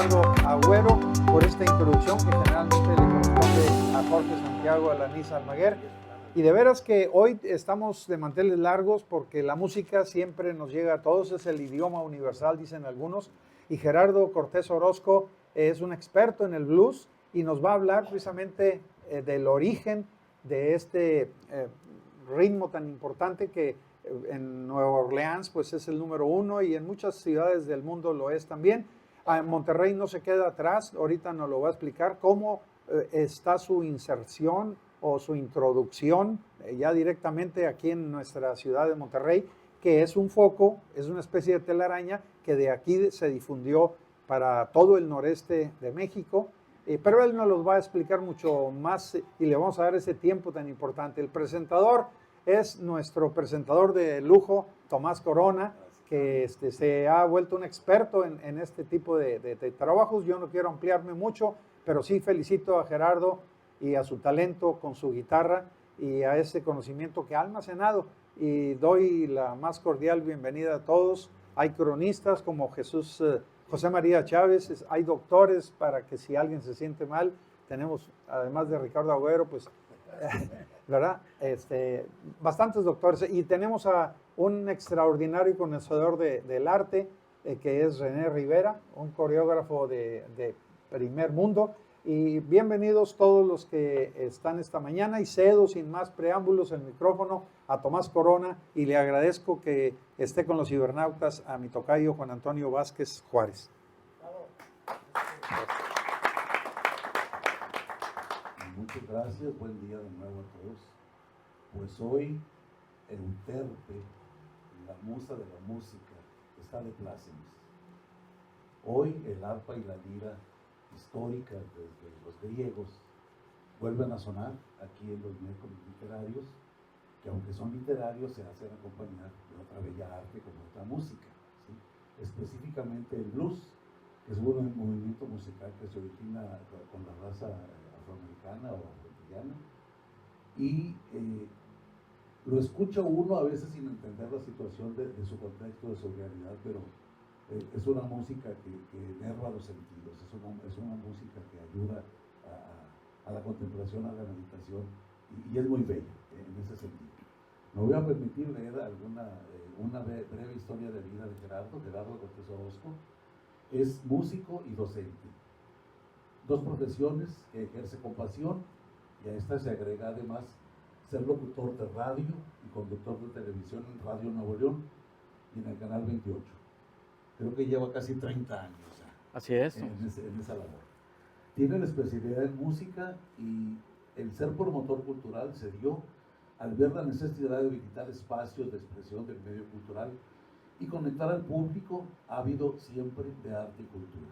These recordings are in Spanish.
Ricardo Agüero por esta introducción que generalmente le corresponde a Jorge Santiago Alanís Almaguer. Y de veras que hoy estamos de manteles largos porque la música siempre nos llega a todos, es el idioma universal, dicen algunos. Y Gerardo Cortés Orozco es un experto en el blues y nos va a hablar precisamente del origen de este ritmo tan importante que en Nueva Orleans pues es el número uno y en muchas ciudades del mundo lo es también. En Monterrey no se queda atrás, ahorita nos lo va a explicar cómo está su inserción o su introducción ya directamente aquí en nuestra ciudad de Monterrey, que es un foco, es una especie de telaraña que de aquí se difundió para todo el noreste de México, pero él nos los va a explicar mucho más y le vamos a dar ese tiempo tan importante. El presentador es nuestro presentador de lujo, Tomás Corona, que se ha vuelto un experto en este tipo de trabajos. Yo no quiero ampliarme mucho, pero sí felicito a Gerardo y a su talento con su guitarra y a ese conocimiento que ha almacenado. Y doy la más cordial bienvenida a todos. Hay cronistas como José María Chávez, hay doctores para que si alguien se siente mal, tenemos, además de Ricardo Agüero, pues, ¿verdad? Bastantes doctores. Y tenemos a un extraordinario conocedor del arte, que es René Rivera, un coreógrafo de primer mundo. Y bienvenidos todos los que están esta mañana y cedo sin más preámbulos el micrófono a Tomás Corona y le agradezco que esté con los cibernautas a mi tocayo Juan Antonio Vázquez Juárez. Muchas gracias, buen día de nuevo a todos. Pues hoy Euterpe, la musa de la música, está de plácemes. Hoy el arpa y la lira históricas desde los griegos vuelven a sonar aquí en los miércoles literarios, que aunque son literarios se hacen acompañar de otra bella arte como otra música, ¿sí? Específicamente el blues, que es un movimiento musical que se origina con la raza afroamericana o afroamericana y lo escucha uno a veces sin entender la situación de su contexto, de su realidad, pero es una música que enerva los sentidos, es una música que ayuda a la contemplación, a la meditación, y es muy bella en ese sentido. Me voy a permitir leer una breve historia de vida de Gerardo Cortés Orozco. Es músico y docente, dos profesiones que ejerce con pasión, y a esta se agrega además ser locutor de radio y conductor de televisión en Radio Nuevo León y en el Canal 28. Creo que lleva casi 30 años ya. Así es. En esa labor. Tiene la especialidad en música y el ser promotor cultural se dio al ver la necesidad de visitar espacios de expresión del medio cultural y conectar al público ávido siempre de arte y cultura.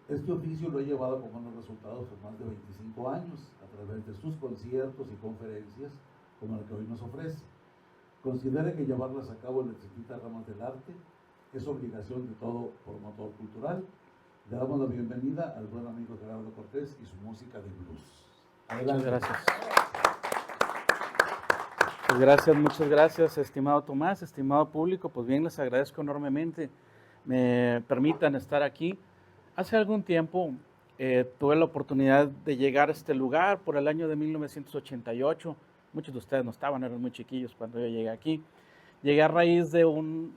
Este oficio lo ha llevado con buenos resultados por más de 25 años a través de sus conciertos y conferencias como la que hoy nos ofrece. Considera que llevarlas a cabo en las distintas ramas del arte es obligación de todo promotor cultural. Le damos la bienvenida al buen amigo Gerardo Cortés y su música de blues. Adelante. Muchas gracias. Muchas gracias, estimado Tomás, estimado público. Pues bien, les agradezco enormemente. Me permitan estar aquí. Hace algún tiempo tuve la oportunidad de llegar a este lugar por el año de 1988. Muchos de ustedes no estaban, eran muy chiquillos cuando yo llegué aquí. Llegué a raíz de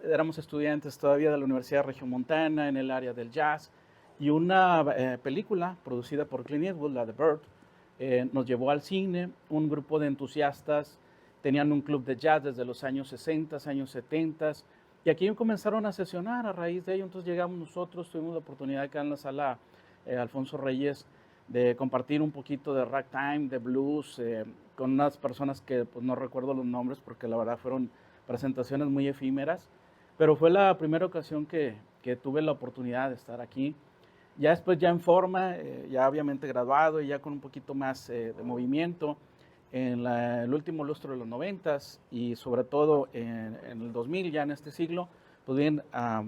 éramos estudiantes todavía de la Universidad Regiomontana en el área del jazz y una película producida por Clint Eastwood, la de Bird, nos llevó al cine. Un grupo de entusiastas tenían un club de jazz desde los años 60, años 70 y aquí comenzaron a sesionar a raíz de ello. Entonces llegamos nosotros, tuvimos la oportunidad acá en la sala Alfonso Reyes de compartir un poquito de ragtime, de blues, con unas personas que pues, no recuerdo los nombres porque la verdad fueron presentaciones muy efímeras, pero fue la primera ocasión que tuve la oportunidad de estar aquí. Ya después, ya en forma, ya obviamente graduado y ya con un poquito más de movimiento, en el último lustro de los 90s y sobre todo en el 2000, ya en este siglo, pues bien, a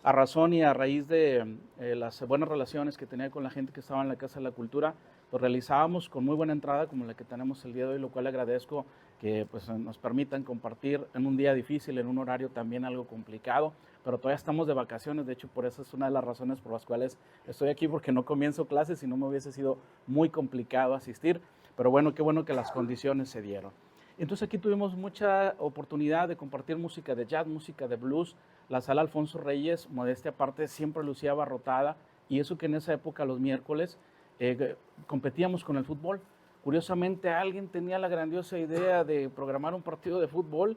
razón y a raíz de las buenas relaciones que tenía con la gente que estaba en la Casa de la Cultura, lo realizábamos con muy buena entrada como la que tenemos el día de hoy, lo cual agradezco que pues, nos permitan compartir en un día difícil, en un horario también algo complicado, pero todavía estamos de vacaciones. De hecho, por eso es una de las razones por las cuales estoy aquí, porque no comienzo clases y no me hubiese sido muy complicado asistir, pero bueno, qué bueno que las condiciones se dieron. Entonces aquí tuvimos mucha oportunidad de compartir música de jazz, música de blues. La sala Alfonso Reyes, modestia aparte, siempre lucía abarrotada, y eso que en esa época, los miércoles, competíamos con el fútbol. Curiosamente, alguien tenía la grandiosa idea de programar un partido de fútbol,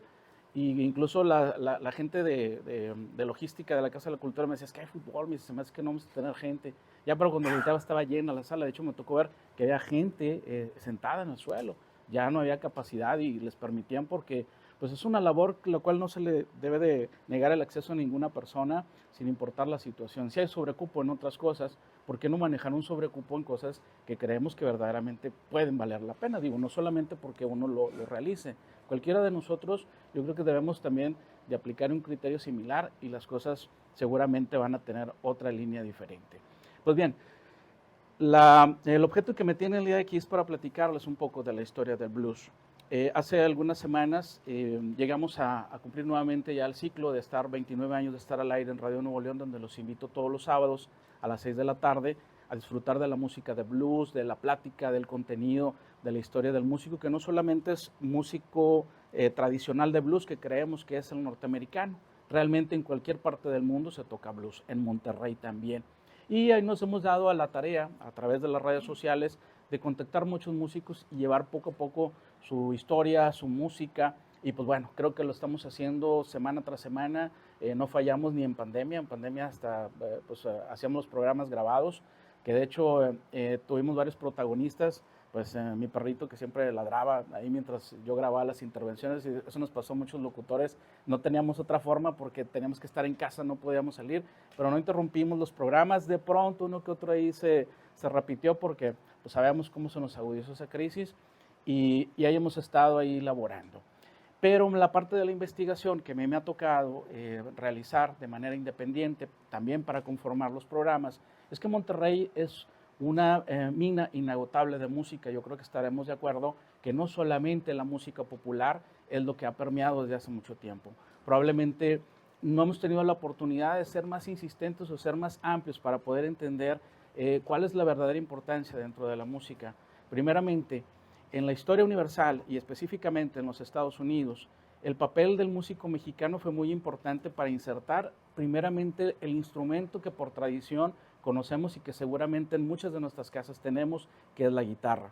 y incluso la gente de logística de la Casa de la Cultura me decía, es que hay fútbol, me dice, se me hace que no vamos a tener gente. Ya, pero cuando visitaba estaba llena la sala. De hecho, me tocó ver que había gente sentada en el suelo. Ya no había capacidad y les permitían, porque pues es una labor la cual no se le debe de negar el acceso a ninguna persona, sin importar la situación. Si hay sobrecupo en otras cosas, ¿por qué no manejar un sobrecupo en cosas que creemos que verdaderamente pueden valer la pena? Digo, no solamente porque uno lo realice. Cualquiera de nosotros, yo creo que debemos también de aplicar un criterio similar, y las cosas seguramente van a tener otra línea diferente. Pues bien, el objeto que me tiene el día de aquí es para platicarles un poco de la historia del blues. Hace algunas semanas llegamos a cumplir nuevamente ya el ciclo de estar 29 años de estar al aire en Radio Nuevo León, donde los invito todos los sábados a las 6 de la tarde a disfrutar de la música de blues, de la plática, del contenido, de la historia del músico, que no solamente es músico tradicional de blues, que creemos que es el norteamericano. Realmente en cualquier parte del mundo se toca blues, en Monterrey también. Y ahí nos hemos dado a la tarea, a través de las redes sociales, de contactar muchos músicos y llevar poco a poco su historia, su música. Y pues bueno, creo que lo estamos haciendo semana tras semana. No fallamos ni en pandemia. En pandemia hasta hacíamos los programas grabados, que de hecho tuvimos varios protagonistas. Pues mi perrito, que siempre ladraba ahí mientras yo grababa las intervenciones, y eso nos pasó a muchos locutores. No teníamos otra forma porque teníamos que estar en casa, no podíamos salir, pero no interrumpimos los programas. De pronto uno que otro ahí se repitió, porque pues sabíamos cómo se nos agudizó esa crisis, y ahí hemos estado ahí laborando. Pero la parte de la investigación que a mí me ha tocado realizar de manera independiente, también para conformar los programas, es que Monterrey es una mina inagotable de música. Yo creo que estaremos de acuerdo que no solamente la música popular es lo que ha permeado desde hace mucho tiempo. Probablemente no hemos tenido la oportunidad de ser más insistentes o ser más amplios para poder entender cuál es la verdadera importancia dentro de la música. Primeramente, en la historia universal y específicamente en los Estados Unidos, el papel del músico mexicano fue muy importante para insertar primeramente el instrumento que por tradición conocemos y que seguramente en muchas de nuestras casas tenemos, que es la guitarra.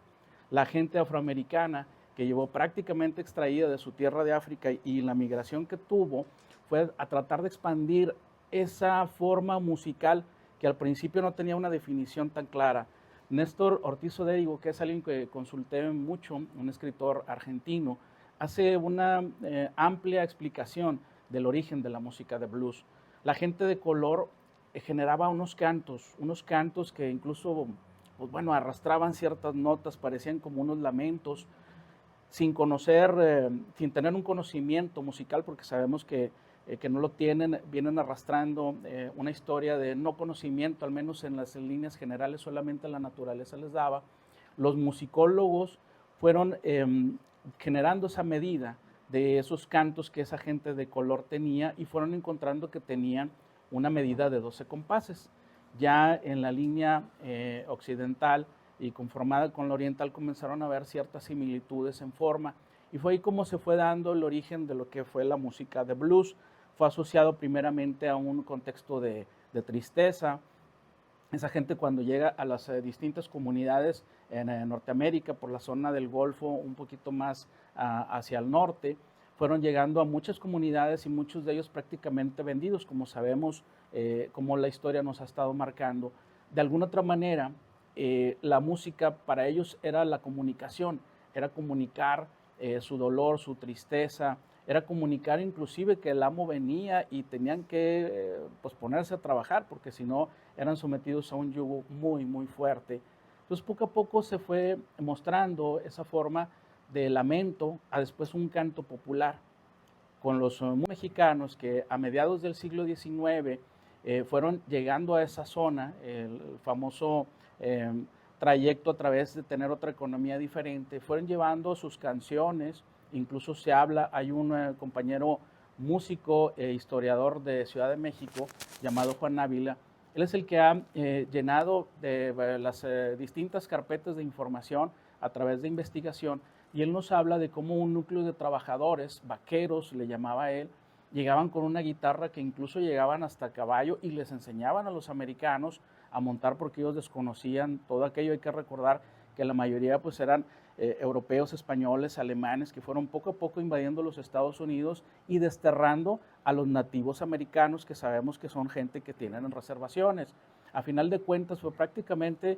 La gente afroamericana, que llevó prácticamente extraída de su tierra de África, y la migración que tuvo fue a tratar de expandir esa forma musical que al principio no tenía una definición tan clara. Néstor Ortiz Odérigo, que es alguien que consulté mucho, un escritor argentino, hace una amplia explicación del origen de la música de blues. La gente de color generaba unos cantos que incluso, pues bueno, arrastraban ciertas notas, parecían como unos lamentos, sin conocer, sin tener un conocimiento musical, porque sabemos que no lo tienen, vienen arrastrando una historia de no conocimiento, al menos en las líneas generales, solamente la naturaleza les daba. Los musicólogos fueron generando esa medida de esos cantos que esa gente de color tenía, y fueron encontrando que tenían una medida de 12 compases. Ya en la línea occidental y conformada con la oriental comenzaron a ver ciertas similitudes en forma, y fue ahí como se fue dando el origen de lo que fue la música de blues. Fue asociado primeramente a un contexto de tristeza. Esa gente, cuando llega a las distintas comunidades en Norteamérica, por la zona del Golfo, un poquito más hacia el norte, fueron llegando a muchas comunidades, y muchos de ellos prácticamente vendidos, como sabemos, como la historia nos ha estado marcando. De alguna otra manera, la música para ellos era la comunicación, era comunicar su dolor, su tristeza, era comunicar inclusive que el amo venía y tenían que pues ponerse a trabajar, porque si no eran sometidos a un yugo muy, muy fuerte. Entonces poco a poco se fue mostrando esa forma de lamento a después un canto popular, con los mexicanos que a mediados del siglo XIX fueron llegando a esa zona, el famoso trayecto a través de tener otra economía diferente, fueron llevando sus canciones incluso se habla, hay un compañero músico e historiador de Ciudad de México llamado Juan Ávila. Él es el que ha llenado de las distintas carpetas de información a través de investigación, y él nos habla de cómo un núcleo de trabajadores, vaqueros le llamaba él, llegaban con una guitarra que incluso llegaban hasta caballo y les enseñaban a los americanos a montar porque ellos desconocían todo aquello. Hay que recordar que la mayoría pues eran europeos, españoles, alemanes, que fueron poco a poco invadiendo los Estados Unidos y desterrando a los nativos americanos, que sabemos que son gente que tienen reservaciones. A final de cuentas fue prácticamente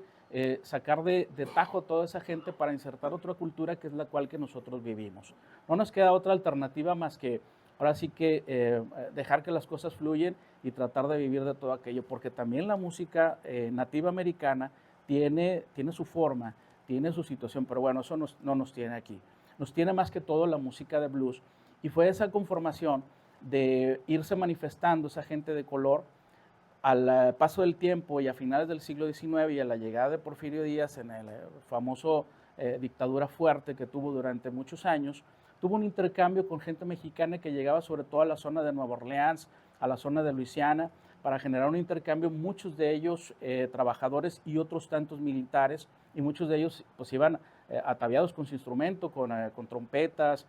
sacar de tajo toda esa gente para insertar otra cultura que es la cual que nosotros vivimos. No nos queda otra alternativa más que ahora sí que dejar que las cosas fluyen y tratar de vivir de todo aquello, porque también la música nativa americana tiene su forma, tiene su situación, pero bueno, eso no nos tiene aquí. Nos tiene más que todo la música de blues, y fue esa conformación de irse manifestando esa gente de color al paso del tiempo y a finales del siglo XIX y a la llegada de Porfirio Díaz en el famoso dictadura fuerte que tuvo durante muchos años. Tuvo un intercambio con gente mexicana que llegaba sobre todo a la zona de Nueva Orleans, a la zona de Luisiana, para generar un intercambio, muchos de ellos trabajadores y otros tantos militares, y muchos de ellos pues iban ataviados con su instrumento, con trompetas,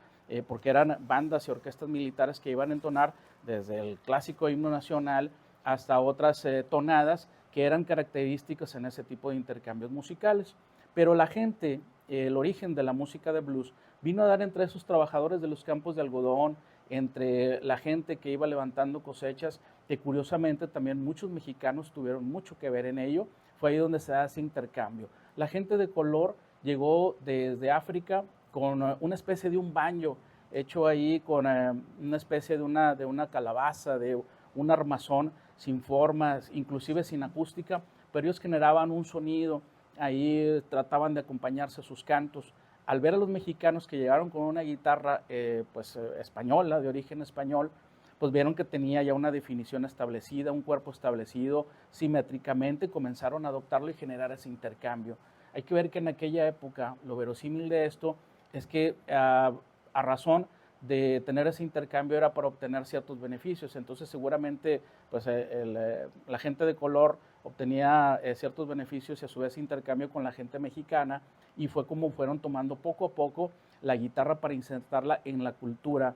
porque eran bandas y orquestas militares que iban a entonar desde el clásico himno nacional hasta otras tonadas que eran características en ese tipo de intercambios musicales. Pero la gente, el origen de la música de blues, vino a dar entre esos trabajadores de los campos de algodón, entre la gente que iba levantando cosechas, que curiosamente también muchos mexicanos tuvieron mucho que ver en ello. Fue ahí donde se da ese intercambio. La gente de color llegó desde África con una especie de un banjo hecho ahí con una especie de una calabaza, de un armazón sin formas, inclusive sin acústica, pero ellos generaban un sonido, ahí trataban de acompañarse a sus cantos. Al ver a los mexicanos que llegaron con una guitarra española, de origen español, pues vieron que tenía ya una definición establecida, un cuerpo establecido, simétricamente comenzaron a adoptarlo y generar ese intercambio. Hay que ver que en aquella época, lo verosímil de esto es que a razón de tener ese intercambio era para obtener ciertos beneficios. Entonces seguramente pues, la gente de color obtenía ciertos beneficios y a su vez intercambio con la gente mexicana, y fue como fueron tomando poco a poco la guitarra para insertarla en la cultura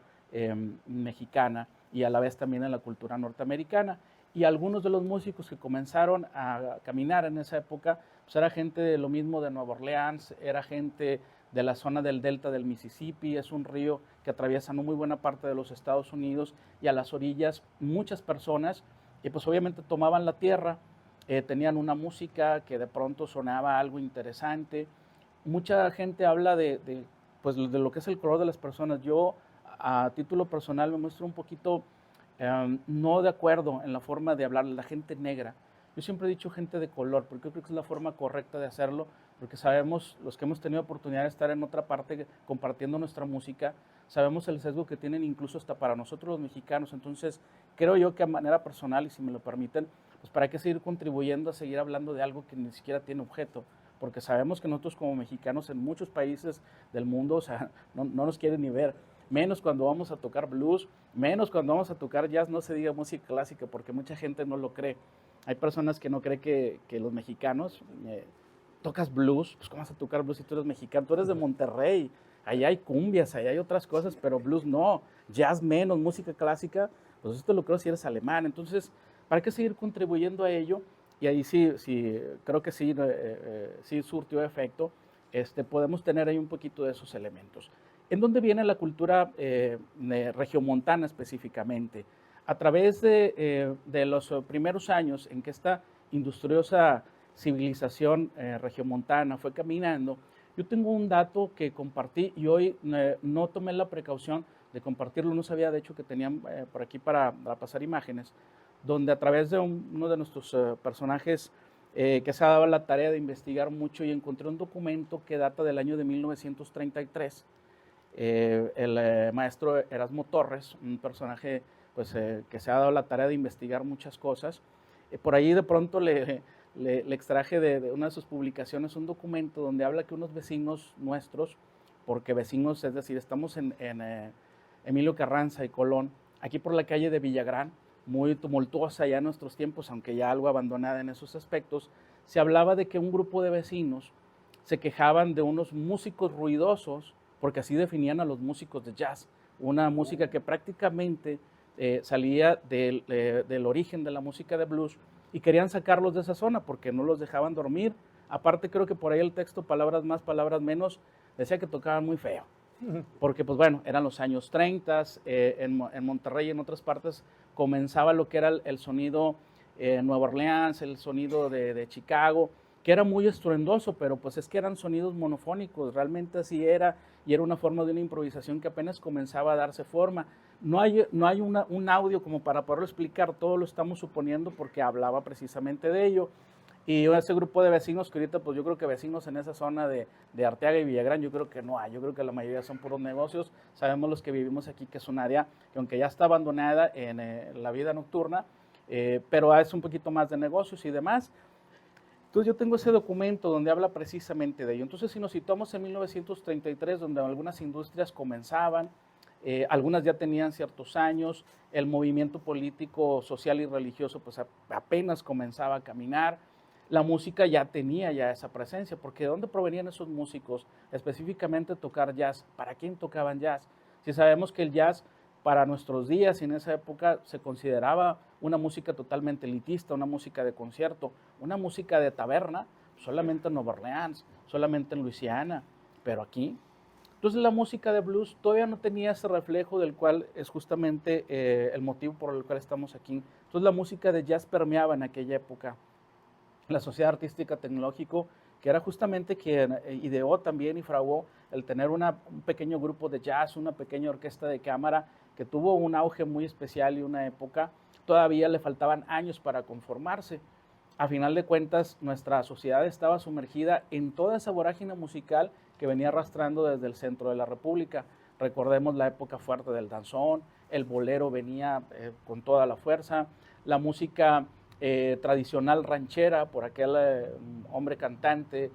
mexicana y a la vez también en la cultura norteamericana. Y algunos de los músicos que comenzaron a caminar en esa época, pues era gente de lo mismo de Nueva Orleans, era gente de la zona del delta del Mississippi, es un río que atraviesa no muy buena parte de los Estados Unidos, y a las orillas muchas personas, y pues obviamente tomaban la tierra, tenían una música que de pronto sonaba algo interesante. Mucha gente habla pues, de lo que es el color de las personas. Yo a título personal me muestro un poquito no de acuerdo en la forma de hablar de la gente negra. Yo siempre he dicho gente de color, porque yo creo que es la forma correcta de hacerlo, porque sabemos, los que hemos tenido oportunidad de estar en otra parte compartiendo nuestra música, sabemos el sesgo que tienen incluso hasta para nosotros los mexicanos. Entonces, creo yo que a manera personal, y si me lo permiten, pues para qué seguir contribuyendo a seguir hablando de algo que ni siquiera tiene objeto, porque sabemos que nosotros como mexicanos en muchos países del mundo, o sea, no nos quieren ni ver, menos cuando vamos a tocar blues, menos cuando vamos a tocar jazz, no se diga música clásica, porque mucha gente no lo cree. Hay personas que no creen que los mexicanos tocas blues. Pues ¿cómo vas a tocar blues si tú eres mexicano? Tú eres de Monterrey, allá hay cumbias, allá hay otras cosas, pero blues no, jazz menos, música clásica, pues esto lo creo si eres alemán. Entonces, ¿para qué seguir contribuyendo a ello? Y ahí sí creo que sí surtió efecto. Podemos tener ahí un poquito de esos elementos. ¿En dónde viene la cultura regiomontana específicamente? A través de los primeros años en que esta industriosa civilización regiomontana fue caminando, yo tengo un dato que compartí y hoy no tomé la precaución de compartirlo, no sabía de hecho que tenían por aquí para pasar imágenes, donde a través de uno de nuestros personajes que se ha dado la tarea de investigar mucho, y encontré un documento que data del año de 1933, el maestro Erasmo Torres, un personaje pues, que se ha dado la tarea de investigar muchas cosas. Por ahí de pronto le extraje de una de sus publicaciones un documento donde habla que unos vecinos nuestros, porque Vecinos, es decir, estamos en Emilio Carranza y Colón, aquí por la calle de Villagrán, muy tumultuosa ya en nuestros tiempos, aunque ya algo abandonada en esos aspectos, se hablaba de que un grupo de vecinos se quejaban de unos músicos ruidosos, porque así definían a los músicos de jazz, una música que prácticamente salía del origen de la música de blues, y querían sacarlos de esa zona porque no los dejaban dormir. Aparte, creo que por ahí el texto, palabras más, palabras menos, decía que tocaban muy feo, porque pues bueno, eran los años 30, en Monterrey y en otras partes comenzaba lo que era el sonido Nueva Orleans, el sonido de Chicago, que era muy estruendoso, pero pues es que eran sonidos monofónicos, realmente así era, y era una forma de una improvisación que apenas comenzaba a darse forma. No hay un audio como para poderlo explicar, todo lo estamos suponiendo porque hablaba precisamente de ello. Y ese grupo de vecinos que ahorita, pues yo creo que vecinos en esa zona de Arteaga y Villagrán, yo creo que no hay, yo creo que la mayoría son puros negocios. Sabemos los que vivimos aquí que es un área que aunque ya está abandonada en la vida nocturna, pero es un poquito más de negocios y demás. Entonces yo tengo ese documento donde habla precisamente de ello. Entonces si nos situamos en 1933, donde algunas industrias comenzaban, algunas ya tenían ciertos años, el movimiento político, social y religioso pues apenas comenzaba a caminar, la música ya tenía ya esa presencia, porque ¿de dónde provenían esos músicos? Específicamente tocar jazz. ¿Para quién tocaban jazz? Si sabemos que el jazz para nuestros días y en esa época se consideraba una música totalmente elitista, una música de concierto, una música de taberna, solamente en Nueva Orleans, solamente en Luisiana, pero aquí. Entonces la música de blues todavía no tenía ese reflejo del cual es justamente el motivo por el cual estamos aquí. Entonces la música de jazz permeaba en aquella época. La Sociedad Artística Tecnológico, que era justamente quien ideó también y fraguó el tener un pequeño grupo de jazz, una pequeña orquesta de cámara, que tuvo un auge muy especial y una época, todavía le faltaban años para conformarse. A final de cuentas, nuestra sociedad estaba sumergida en toda esa vorágine musical que venía arrastrando desde el centro de la República. Recordemos la época fuerte del danzón, el bolero venía con toda la fuerza, la música tradicional ranchera por aquel hombre cantante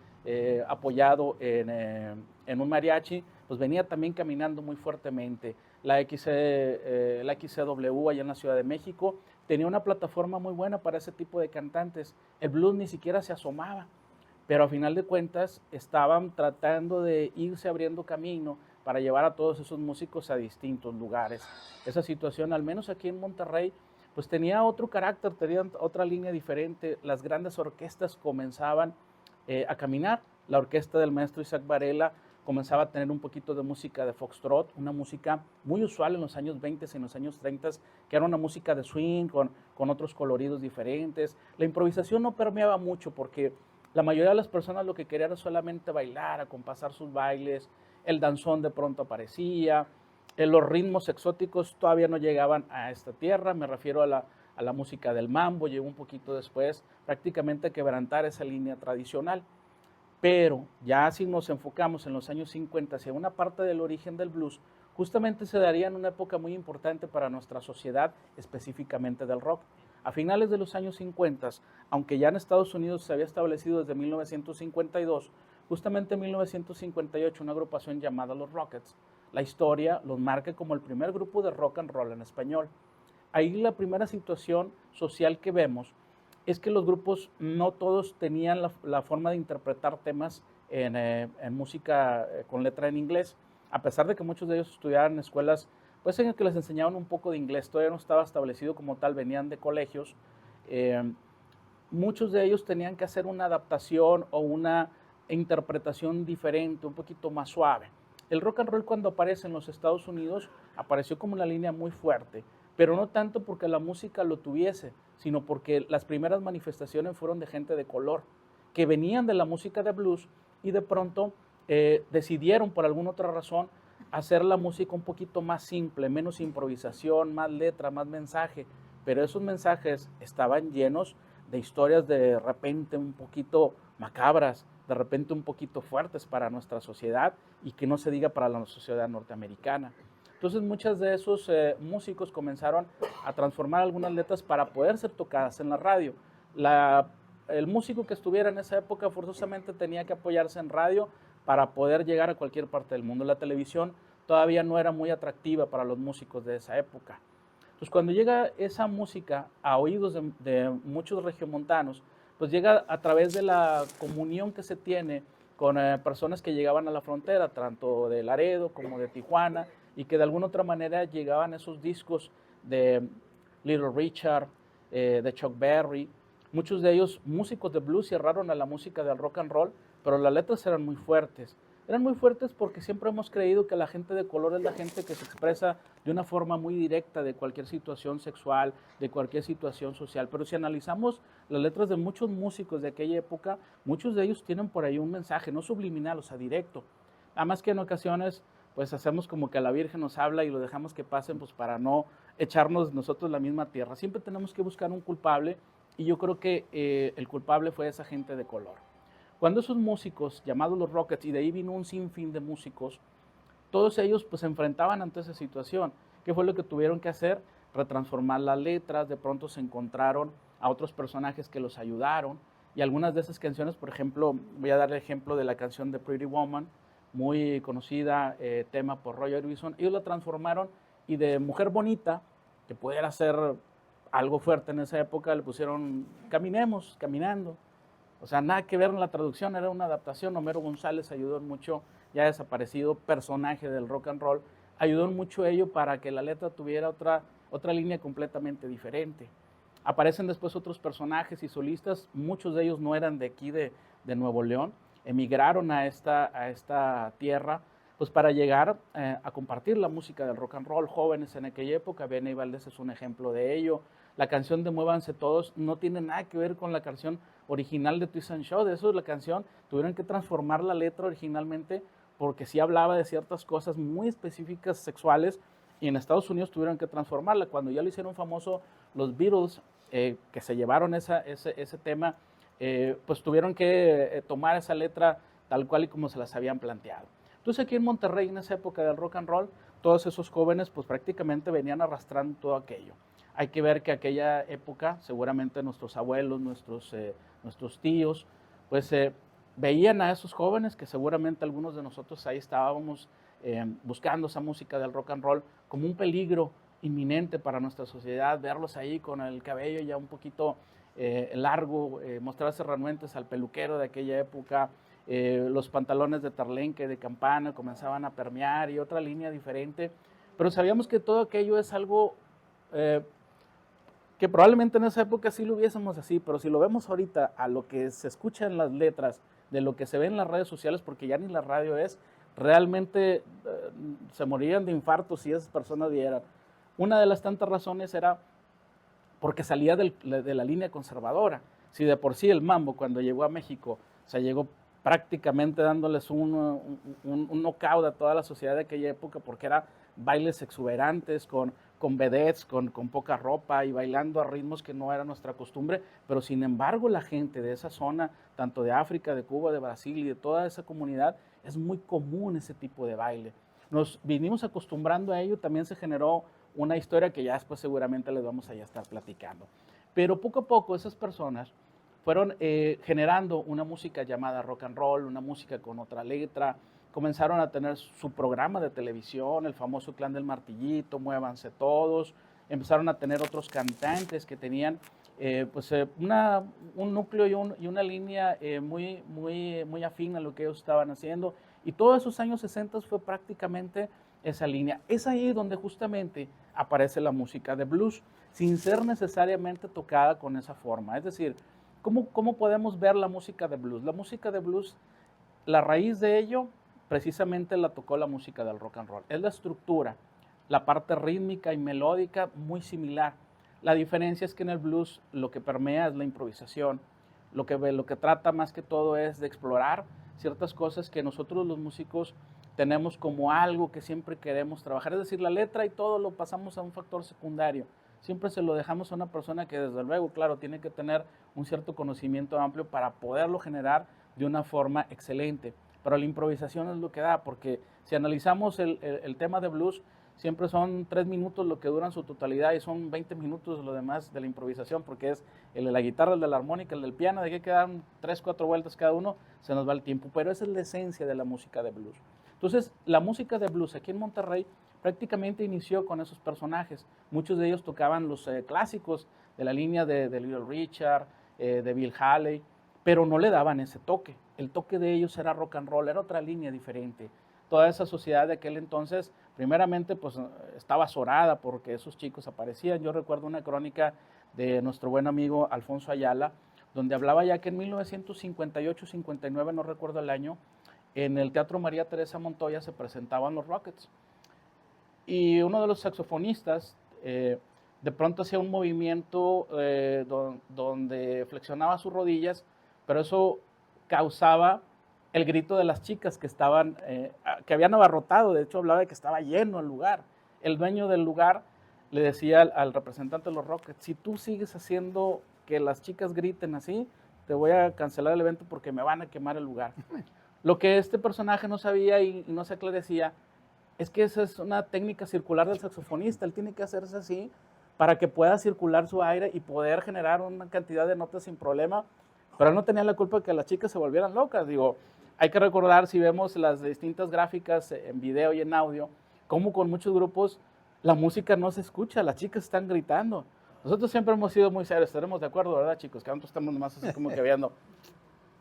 apoyado en un mariachi, pues venía también caminando muy fuertemente. La XCW allá en la Ciudad de México tenía una plataforma muy buena para ese tipo de cantantes. El blues ni siquiera se asomaba, pero a final de cuentas estaban tratando de irse abriendo camino para llevar a todos esos músicos a distintos lugares. Esa situación, al menos aquí en Monterrey, pues tenía otro carácter, tenía otra línea diferente. Las grandes orquestas comenzaban a caminar. La orquesta del maestro Isaac Varela comenzaba a tener un poquito de música de foxtrot, una música muy usual en los años 20 y en los años 30, que era una música de swing con otros coloridos diferentes. La improvisación no permeaba mucho porque la mayoría de las personas lo que querían era solamente bailar, acompasar sus bailes. El danzón de pronto aparecía. Los ritmos exóticos todavía no llegaban a esta tierra, me refiero a la música del mambo, llegó un poquito después, prácticamente a quebrantar esa línea tradicional. Pero ya si nos enfocamos en los años 50 hacia una parte del origen del blues, justamente se daría en una época muy importante para nuestra sociedad, específicamente del rock. A finales de los años 50, aunque ya en Estados Unidos se había establecido desde 1952, justamente en 1958 una agrupación llamada Los Rockets, la historia los marca como el primer grupo de rock and roll en español. Ahí la primera situación social que vemos es que los grupos no todos tenían la forma de interpretar temas en música con letra en inglés, a pesar de que muchos de ellos estudiaban en escuelas pues en el que les enseñaban un poco de inglés, todavía no estaba establecido como tal, venían de colegios. Muchos de ellos tenían que hacer una adaptación o una interpretación diferente, un poquito más suave. El rock and roll cuando aparece en los Estados Unidos apareció como una línea muy fuerte, pero no tanto porque la música lo tuviese, sino porque las primeras manifestaciones fueron de gente de color, que venían de la música de blues y de pronto decidieron por alguna otra razón hacer la música un poquito más simple, menos improvisación, más letra, más mensaje, pero esos mensajes estaban llenos de historias de repente un poquito macabras, de repente un poquito fuertes para nuestra sociedad y que no se diga para la sociedad norteamericana. Entonces muchos de esos músicos comenzaron a transformar algunas letras para poder ser tocadas en la radio. El músico que estuviera en esa época forzosamente tenía que apoyarse en radio para poder llegar a cualquier parte del mundo. La televisión todavía no era muy atractiva para los músicos de esa época. Entonces, cuando llega esa música a oídos de muchos regiomontanos, pues llega a través de la comunión que se tiene con personas que llegaban a la frontera, tanto de Laredo como de Tijuana, y que de alguna otra manera llegaban esos discos de Little Richard, de Chuck Berry. Muchos de ellos, músicos de blues, cerraron a la música del rock and roll, pero las letras eran muy fuertes. Eran muy fuertes porque siempre hemos creído que la gente de color es la gente que se expresa de una forma muy directa de cualquier situación sexual, de cualquier situación social. Pero si analizamos las letras de muchos músicos de aquella época, muchos de ellos tienen por ahí un mensaje, no subliminal, o sea, directo. Además que en ocasiones, pues hacemos como que la Virgen nos habla y lo dejamos que pasen, pues para no echarnos nosotros la misma tierra. Siempre tenemos que buscar un culpable, y yo creo que el culpable fue esa gente de color. Cuando esos músicos, llamados los Rockets, y de ahí vino un sinfín de músicos, todos ellos pues se enfrentaban ante esa situación. ¿Qué fue lo que tuvieron que hacer? Retransformar las letras. De pronto se encontraron a otros personajes que los ayudaron, y algunas de esas canciones, por ejemplo, voy a dar el ejemplo de la canción de Pretty Woman, muy conocida, tema por Roy Orbison. Ellos la transformaron, y de Mujer Bonita, que pudiera ser algo fuerte en esa época, le pusieron Caminemos, Caminando. O sea, nada que ver en la traducción, era una adaptación. Homero González ayudó mucho, ya desaparecido personaje del rock and roll, ayudó mucho ello para que la letra tuviera otra línea completamente diferente. Aparecen después otros personajes y solistas, muchos de ellos no eran de aquí de Nuevo León, emigraron a esta tierra pues para llegar a compartir la música del rock and roll. Jóvenes en aquella época, Bene y Valdés es un ejemplo de ello. La canción de Muévanse Todos no tiene nada que ver con la canción original de Twist and Shout. De eso es la canción, tuvieron que transformar la letra originalmente porque sí hablaba de ciertas cosas muy específicas sexuales, y en Estados Unidos tuvieron que transformarla. Cuando ya lo hicieron famoso los Beatles, que se llevaron ese tema, pues tuvieron que tomar esa letra tal cual y como se las habían planteado. Entonces aquí en Monterrey, en esa época del rock and roll, todos esos jóvenes pues prácticamente venían arrastrando todo aquello. Hay que ver que aquella época, seguramente nuestros abuelos, nuestros tíos, pues veían a esos jóvenes, que seguramente algunos de nosotros ahí estábamos buscando esa música del rock and roll, como un peligro inminente para nuestra sociedad. Verlos ahí con el cabello ya un poquito largo, mostrarse renuentes al peluquero de aquella época, los pantalones de Tarlenque, de Campana, comenzaban a permear, y otra línea diferente. Pero sabíamos que todo aquello es algo que probablemente en esa época sí lo hubiésemos así, pero si lo vemos ahorita a lo que se escucha en las letras, de lo que se ve en las redes sociales, porque ya ni la radio es, realmente se morirían de infarto si esas personas vieran. Una de las tantas razones era porque salía de la línea conservadora. Si de por sí el mambo, cuando llegó a México, se llegó prácticamente dándoles un knockout a toda la sociedad de aquella época, porque era bailes exuberantes, con vedettes, con poca ropa, y bailando a ritmos que no era nuestra costumbre. Pero sin embargo la gente de esa zona, tanto de África, de Cuba, de Brasil y de toda esa comunidad, es muy común ese tipo de baile. Nos vinimos acostumbrando a ello. También se generó una historia que ya después seguramente les vamos a ya estar platicando. Pero poco a poco esas personas fueron generando una música llamada rock and roll, una música con otra letra. Comenzaron a tener su programa de televisión, el famoso Clan del Martillito, Muévanse Todos. Empezaron a tener otros cantantes que tenían un núcleo y una línea muy afín a lo que ellos estaban haciendo. Y todos esos años 60 fue prácticamente esa línea. Es ahí donde justamente aparece la música de blues, sin ser necesariamente tocada con esa forma. Es decir, ¿cómo podemos ver la música de blues? La música de blues, la raíz de ello, precisamente la tocó la música del rock and roll. Es la estructura, la parte rítmica y melódica muy similar. La diferencia es que en el blues lo que permea es la improvisación. Lo que trata más que todo es de explorar ciertas cosas que nosotros los músicos tenemos como algo que siempre queremos trabajar. Es decir, la letra y todo lo pasamos a un factor secundario. Siempre se lo dejamos a una persona que desde luego, claro, tiene que tener un cierto conocimiento amplio para poderlo generar de una forma excelente. Pero la improvisación es lo que da, porque si analizamos el tema de blues, siempre son 3 minutos lo que duran su totalidad y son 20 minutos lo demás de la improvisación, porque es el de la guitarra, el de la armónica, el del piano, de que quedan 3, 4 vueltas cada uno, se nos va el tiempo, pero esa es la esencia de la música de blues. Entonces, la música de blues aquí en Monterrey prácticamente inició con esos personajes. Muchos de ellos tocaban los clásicos de la línea de Little Richard, de Bill Haley, pero no le daban ese toque. El toque de ellos era rock and roll, era otra línea diferente. Toda esa sociedad de aquel entonces, primeramente, pues estaba azorada porque esos chicos aparecían. Yo recuerdo una crónica de nuestro buen amigo Alfonso Ayala, donde hablaba ya que en 1958-59, no recuerdo el año, en el Teatro María Teresa Montoya se presentaban los Rockets. Y uno de los saxofonistas de pronto hacía un movimiento donde flexionaba sus rodillas, pero eso causaba el grito de las chicas que estaban, que habían abarrotado. De hecho hablaba de que estaba lleno el lugar. El dueño del lugar le decía al representante de los Rockets: si tú sigues haciendo que las chicas griten así, te voy a cancelar el evento porque me van a quemar el lugar. Lo que este personaje no sabía y no se aclarecía es que esa es una técnica circular del saxofonista. Él tiene que hacerse así para que pueda circular su aire y poder generar una cantidad de notas sin problema, pero él no tenía la culpa de que las chicas se volvieran locas. Digo, hay que recordar, si vemos las distintas gráficas en video y en audio, cómo con muchos grupos la música no se escucha, las chicas están gritando. Nosotros siempre hemos sido muy serios, estaremos de acuerdo, ¿verdad, chicos? Que nosotros estamos nomás así como que viendo.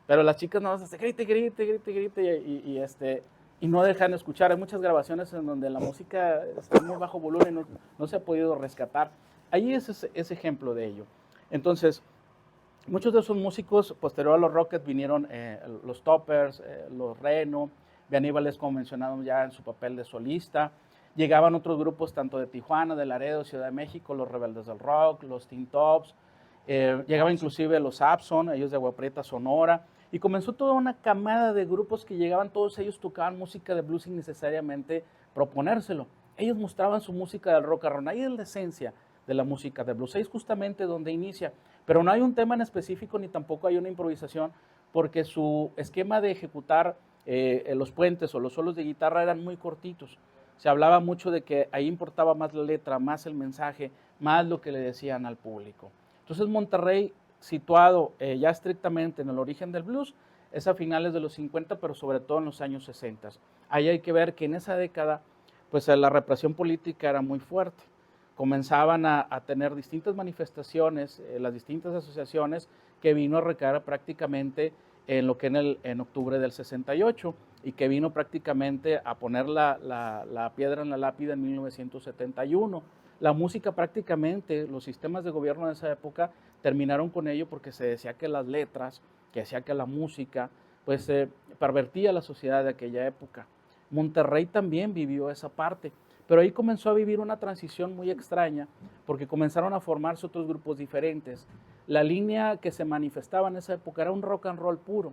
Pero las chicas nomás hacen grite, grite, grite, grite y no dejan escuchar. Hay muchas grabaciones en donde la música está muy bajo volumen y no se ha podido rescatar. Ahí es ese ejemplo de ello. Entonces, muchos de esos músicos, posterior a los Rockets, vinieron los Toppers, los Reno, Aníbales, como mencionamos ya en su papel de solista. Llegaban otros grupos tanto de Tijuana, de Laredo, Ciudad de México, los Rebeldes del Rock, los Teen Tops. Llegaba inclusive los Abson, ellos de Agua Prieta, Sonora. Y comenzó toda una camada de grupos que llegaban, todos ellos tocaban música de blues sin necesariamente proponérselo. Ellos mostraban su música del rock and roll. Ahí es la esencia de la música de blues. Ahí es justamente donde inicia. Pero no hay un tema en específico ni tampoco hay una improvisación, porque su esquema de ejecutar los puentes o los solos de guitarra eran muy cortitos. Se hablaba mucho de que ahí importaba más la letra, más el mensaje, más lo que le decían al público. Entonces Monterrey, situado ya estrictamente en el origen del blues, es a finales de los 50, pero sobre todo en los años 60. Ahí hay que ver que en esa década, pues la represión política era muy fuerte. Comenzaban a tener distintas manifestaciones, las distintas asociaciones, que vino a recaer prácticamente en lo que en octubre del 68 y que vino prácticamente a poner la piedra en la lápida en 1971. La música prácticamente, los sistemas de gobierno de esa época terminaron con ello porque se decía que las letras, que decía que la música, pues pervertía la sociedad de aquella época. Monterrey también vivió esa parte, pero ahí comenzó a vivir una transición muy extraña porque comenzaron a formarse otros grupos diferentes. La línea que se manifestaba en esa época era un rock and roll puro.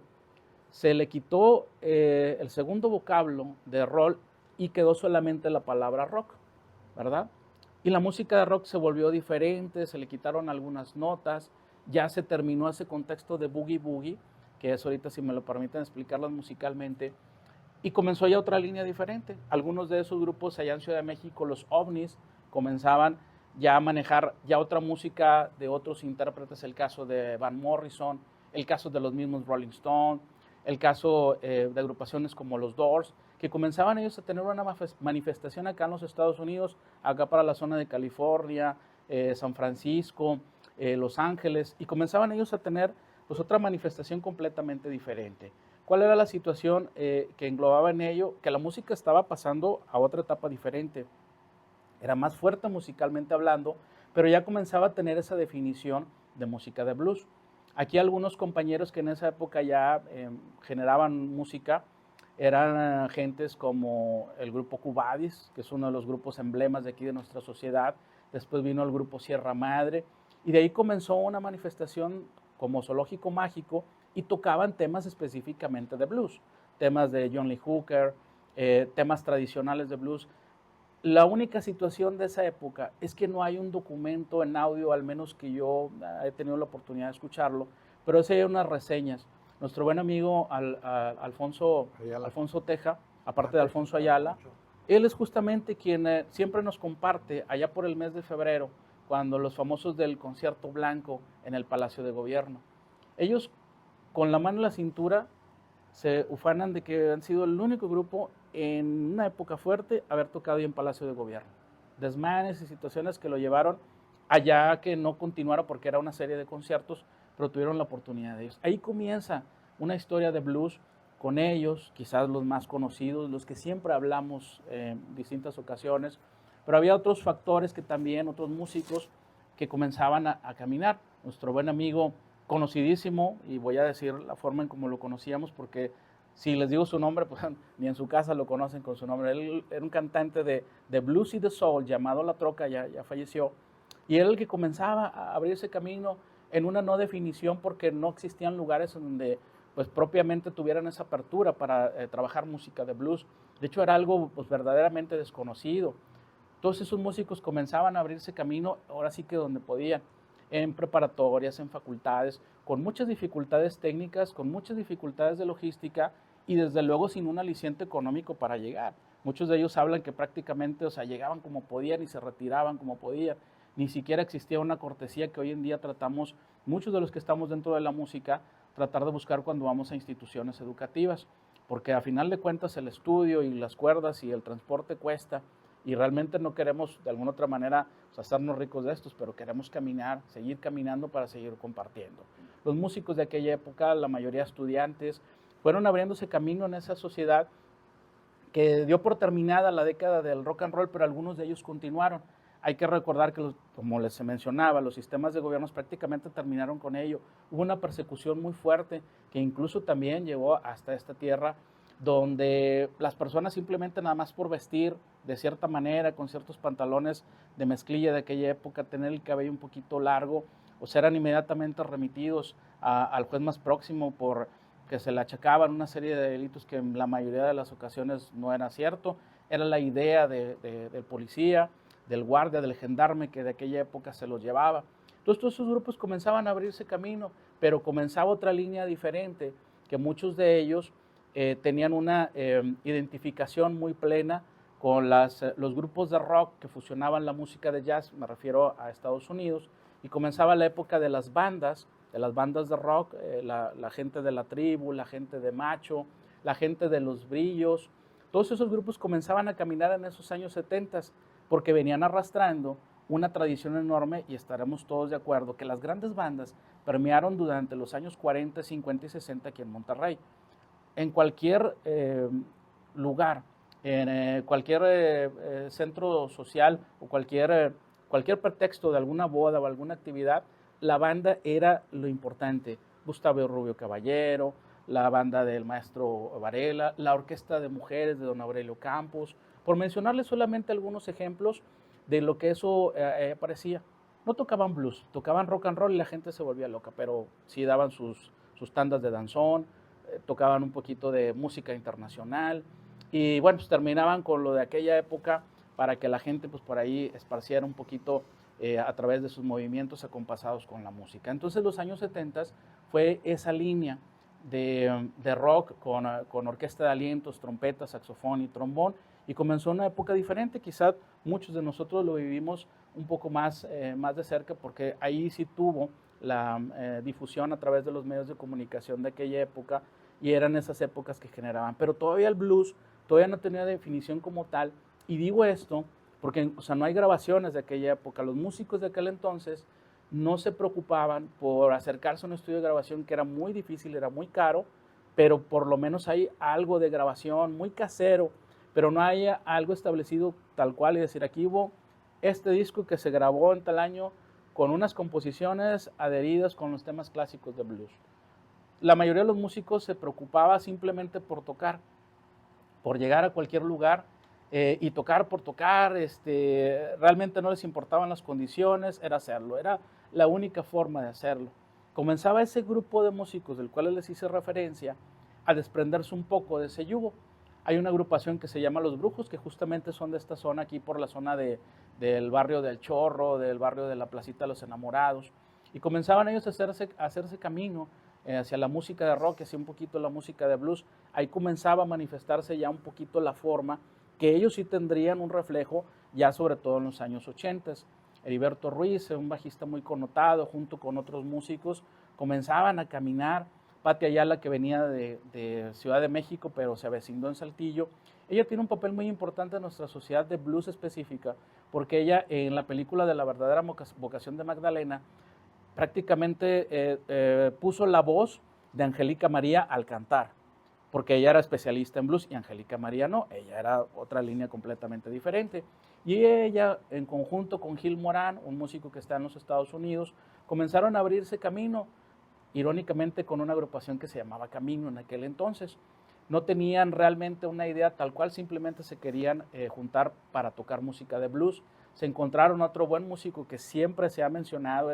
Se le quitó el segundo vocablo de roll y quedó solamente la palabra rock, ¿verdad? Y la música de rock se volvió diferente, se le quitaron algunas notas, ya se terminó ese contexto de boogie boogie, que es ahorita, si me lo permiten explicarlo musicalmente, y comenzó ya otra línea diferente. Algunos de esos grupos allá en Ciudad de México, los OVNIs, comenzaban ya a manejar ya otra música de otros intérpretes, el caso de Van Morrison, el caso de los mismos Rolling Stones, el caso de agrupaciones como los Doors, que comenzaban ellos a tener una manifestación acá en los Estados Unidos, acá para la zona de California, San Francisco, Los Ángeles, y comenzaban ellos a tener pues otra manifestación completamente diferente. ¿Cuál era la situación que englobaba en ello? Que la música estaba pasando a otra etapa diferente. Era más fuerte musicalmente hablando, pero ya comenzaba a tener esa definición de música de blues. Aquí algunos compañeros que en esa época ya generaban música eran gentes como el grupo Cubadis, que es uno de los grupos emblemas de aquí de nuestra sociedad. Después vino el grupo Sierra Madre y de ahí comenzó una manifestación como Zoológico Mágico y tocaban temas específicamente de blues, temas de John Lee Hooker, temas tradicionales de blues. La única situación de esa época es que no hay un documento en audio, al menos que yo he tenido la oportunidad de escucharlo, pero sí hay unas reseñas. Nuestro buen amigo Alfonso Teja, aparte de Alfonso Ayala, Él es justamente quien siempre nos comparte allá por el mes de febrero, cuando los famosos del concierto blanco en el Palacio de Gobierno. Ellos con la mano en la cintura se ufanan de que han sido el único grupo en una época fuerte a haber tocado ahí en Palacio de Gobierno. Desmanes y situaciones que lo llevaron allá que no continuara porque era una serie de conciertos, pero tuvieron la oportunidad de ellos. Ahí comienza una historia de blues con ellos, quizás los más conocidos, los que siempre hablamos en distintas ocasiones, pero había otros factores que también, otros músicos que comenzaban a caminar. Nuestro buen amigo conocidísimo, y voy a decir la forma en como lo conocíamos, porque si les digo su nombre, pues ni en su casa lo conocen con su nombre. Él era un cantante de blues y de soul llamado La Troca, ya falleció, y era el que comenzaba a abrirse camino en una no definición porque no existían lugares donde pues propiamente tuvieran esa apertura para trabajar música de blues. De hecho era algo pues verdaderamente desconocido. Todos esos músicos comenzaban a abrirse camino, ahora sí que donde podían, en preparatorias, en facultades, con muchas dificultades técnicas, con muchas dificultades de logística y desde luego sin un aliciente económico para llegar. Muchos de ellos hablan que prácticamente, o sea, llegaban como podían y se retiraban como podían. Ni siquiera existía una cortesía que hoy en día tratamos, muchos de los que estamos dentro de la música, tratar de buscar cuando vamos a instituciones educativas, porque a final de cuentas el estudio y las cuerdas y el transporte cuesta, y realmente no queremos de alguna otra manera hacernos ricos de estos, pero queremos caminar, seguir caminando para seguir compartiendo. Los músicos de aquella época, la mayoría estudiantes, fueron abriéndose camino en esa sociedad que dio por terminada la década del rock and roll, pero algunos de ellos continuaron. Hay que recordar que, como les mencionaba, los sistemas de gobiernos prácticamente terminaron con ello. Hubo una persecución muy fuerte que incluso también llegó hasta esta tierra, donde las personas simplemente nada más por vestir de cierta manera, con ciertos pantalones de mezclilla de aquella época, tener el cabello un poquito largo, o sea, eran inmediatamente remitidos al juez más próximo por que se le achacaban una serie de delitos que en la mayoría de las ocasiones no era cierto. Era la idea del policía, del guardia, del gendarme que de aquella época se los llevaba. Entonces todos esos grupos comenzaban a abrirse camino, pero comenzaba otra línea diferente, que muchos de ellos tenían una identificación muy plena con los grupos de rock que fusionaban la música de jazz, me refiero a Estados Unidos, y comenzaba la época de las bandas de rock, la gente de La Tribu, la gente de Macho, la gente de Los Brillos. Todos esos grupos comenzaban a caminar en esos años 70 porque venían arrastrando una tradición enorme, y estaremos todos de acuerdo que las grandes bandas permearon durante los años 40, 50 y 60 aquí en Monterrey. En cualquier lugar, en cualquier centro social o cualquier pretexto de alguna boda o alguna actividad, la banda era lo importante. Gustavo Rubio Caballero, la banda del maestro Varela, la orquesta de mujeres de don Aurelio Campos, por mencionarles solamente algunos ejemplos de lo que eso parecía. No tocaban blues, tocaban rock and roll y la gente se volvía loca, pero sí daban sus tandas de danzón, tocaban un poquito de música internacional y bueno, pues terminaban con lo de aquella época para que la gente pues por ahí esparciera un poquito a través de sus movimientos acompasados con la música. Entonces los años 70 fue esa línea de rock con orquesta de alientos, trompeta, saxofón y trombón, y comenzó una época diferente. Quizás muchos de nosotros lo vivimos un poco más de cerca porque ahí sí tuvo la difusión a través de los medios de comunicación de aquella época, y eran esas épocas que generaban. Pero todavía el blues todavía no tenía definición como tal, y digo esto porque no hay grabaciones de aquella época. Los músicos de aquel entonces no se preocupaban por acercarse a un estudio de grabación, que era muy difícil, era muy caro, pero por lo menos hay algo de grabación muy casero, pero no hay algo establecido tal cual y decir, aquí hubo este disco que se grabó en tal año con unas composiciones adheridas con los temas clásicos de blues. La mayoría de los músicos se preocupaba simplemente por tocar, por llegar a cualquier lugar y tocar por tocar. Realmente no les importaban las condiciones, era hacerlo, era la única forma de hacerlo. Comenzaba ese grupo de músicos del cual les hice referencia a desprenderse un poco de ese yugo. Hay una agrupación que se llama Los Brujos, que justamente son de esta zona, aquí por la zona del barrio del Chorro, del barrio de la Placita de los Enamorados, y comenzaban ellos a hacerse camino hacia la música de rock, hacia un poquito la música de blues. Ahí comenzaba a manifestarse ya un poquito la forma que ellos sí tendrían un reflejo ya sobre todo en los años 80. Heriberto Ruiz, un bajista muy connotado, junto con otros músicos, comenzaban a caminar. Pati Ayala, que venía de Ciudad de México, pero se avecindó en Saltillo. Ella tiene un papel muy importante en nuestra sociedad de blues específica, porque ella en la película de La verdadera vocación de Magdalena, prácticamente puso la voz de Angélica María al cantar, porque ella era especialista en blues y Angélica María no, ella era otra línea completamente diferente. Y ella, en conjunto con Gil Morán, un músico que está en los Estados Unidos, comenzaron a abrirse camino, irónicamente con una agrupación que se llamaba Camino en aquel entonces. No tenían realmente una idea tal cual, simplemente se querían juntar para tocar música de blues. Se encontraron otro buen músico que siempre se ha mencionado,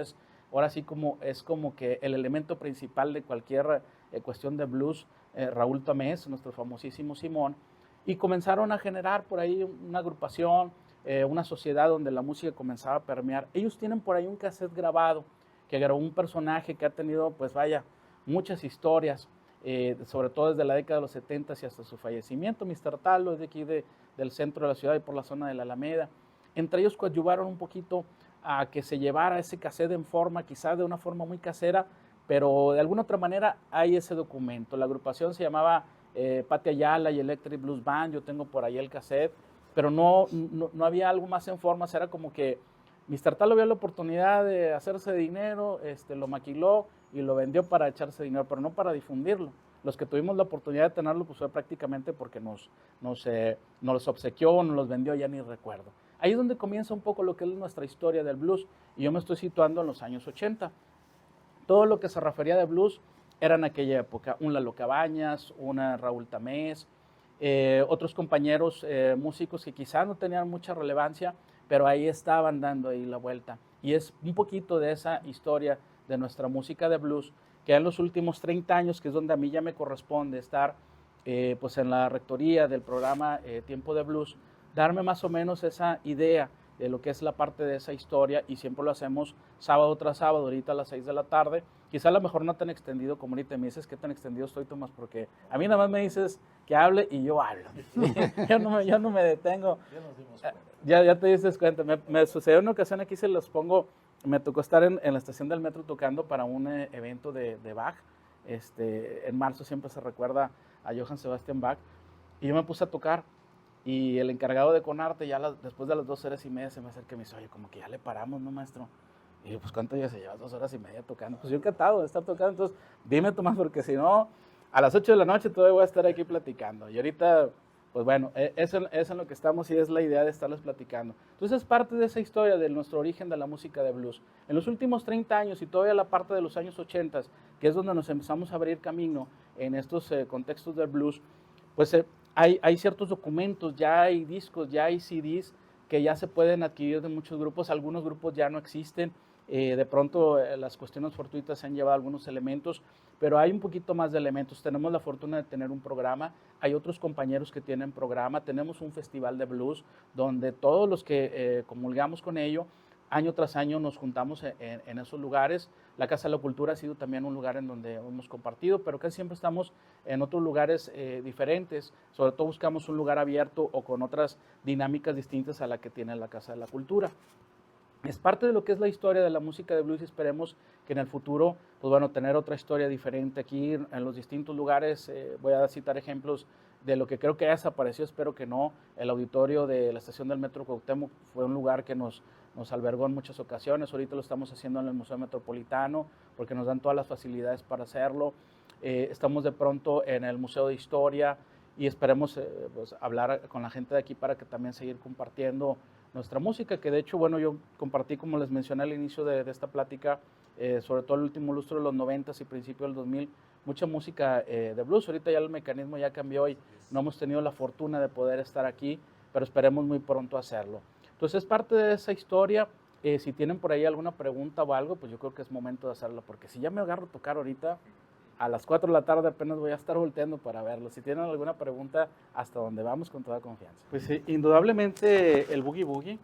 ahora sí es como que el elemento principal de cualquier cuestión de blues, Raúl Tamés, nuestro famosísimo Simón, y comenzaron a generar por ahí una agrupación, una sociedad donde la música comenzaba a permear. Ellos tienen por ahí un cassette grabado que grabó un personaje que ha tenido, pues vaya, muchas historias, sobre todo desde la década de los 70 y hasta su fallecimiento. Mr. Talo es de aquí del centro de la ciudad y por la zona de la Alameda. Entre ellos coadyuvaron un poquito a que se llevara ese cassette en forma, quizás de una forma muy casera, pero de alguna otra manera hay ese documento. La agrupación se llamaba Pati Ayala y Electric Blues Band, yo tengo por ahí el cassette, pero no había algo más en formas, era como que Mr. Talo vio la oportunidad de hacerse dinero, lo maquiló y lo vendió para echarse dinero, pero no para difundirlo. Los que tuvimos la oportunidad de tenerlo, pues fue prácticamente porque nos los obsequió, nos los vendió, ya ni recuerdo. Ahí es donde comienza un poco lo que es nuestra historia del blues, y yo me estoy situando en los años 80. Todo lo que se refería de blues era en aquella época, un Lalo Cabañas, una Raúl Tamés, otros compañeros músicos que quizás no tenían mucha relevancia, pero ahí estaban dando ahí la vuelta. Y es un poquito de esa historia de nuestra música de blues, que en los últimos 30 años, que es donde a mí ya me corresponde estar pues en la rectoría del programa Tiempo de Blues, darme más o menos esa idea de lo que es la parte de esa historia, y siempre lo hacemos sábado tras sábado, ahorita a las 6 de la tarde, quizá a lo mejor no tan extendido como ahorita me dices qué tan extendido estoy, Tomás, porque a mí nada más me dices que hable y yo hablo, yo no me detengo, ya te dices cuenta, me sucedió una ocasión aquí, se los pongo, me tocó estar en la estación del metro tocando para un evento de Bach, en marzo siempre se recuerda a Johann Sebastian Bach, y yo me puse a tocar. Y el encargado de Conarte, ya después de las 2 horas y media, se me acerca y me dice, oye, como que ya le paramos, ¿no, maestro? Y yo, pues, ¿cuánto ya se lleva? 2 horas y media tocando. Pues yo encantado de estar tocando. Entonces, dime, Tomás, porque si no, a las 8 de la noche todavía voy a estar aquí platicando. Y ahorita, pues bueno, eso es en lo que estamos y es la idea de estarles platicando. Entonces, es parte de esa historia de nuestro origen de la música de blues. En los últimos 30 años y todavía la parte de los años 80, que es donde nos empezamos a abrir camino en estos contextos del blues, pues hay ciertos documentos, ya hay discos, ya hay CDs que ya se pueden adquirir de muchos grupos, algunos grupos ya no existen, de pronto las cuestiones fortuitas se han llevado algunos elementos, pero hay un poquito más de elementos. Tenemos la fortuna de tener un programa, hay otros compañeros que tienen programa, tenemos un festival de blues donde todos los que comulgamos con ello, año tras año nos juntamos en esos lugares. La Casa de la Cultura ha sido también un lugar en donde hemos compartido, pero casi siempre estamos en otros lugares diferentes. Sobre todo buscamos un lugar abierto o con otras dinámicas distintas a la que tiene la Casa de la Cultura. Es parte de lo que es la historia de la música de blues y esperemos que en el futuro, pues bueno, tener otra historia diferente aquí en los distintos lugares. Voy a citar ejemplos de lo que creo que ha desaparecido, espero que no. El auditorio de la estación del Metro Cuauhtémoc fue un lugar que nos albergó en muchas ocasiones. Ahorita lo estamos haciendo en el Museo Metropolitano porque nos dan todas las facilidades para hacerlo. Estamos de pronto en el Museo de Historia y esperemos pues, hablar con la gente de aquí para que también seguir compartiendo nuestra música, que de hecho, bueno, yo compartí, como les mencioné al inicio de esta plática, sobre todo el último lustro de los 90 y principio del 2000, mucha música de blues. Ahorita ya el mecanismo ya cambió y no hemos tenido la fortuna de poder estar aquí, pero esperemos muy pronto hacerlo. Entonces, es parte de esa historia. Si tienen por ahí alguna pregunta o algo, pues yo creo que es momento de hacerlo, porque si ya me agarro a tocar ahorita, a las 4 de la tarde apenas voy a estar volteando para verlo. Si tienen alguna pregunta, hasta donde vamos con toda confianza. Pues sí, indudablemente el boogie boogie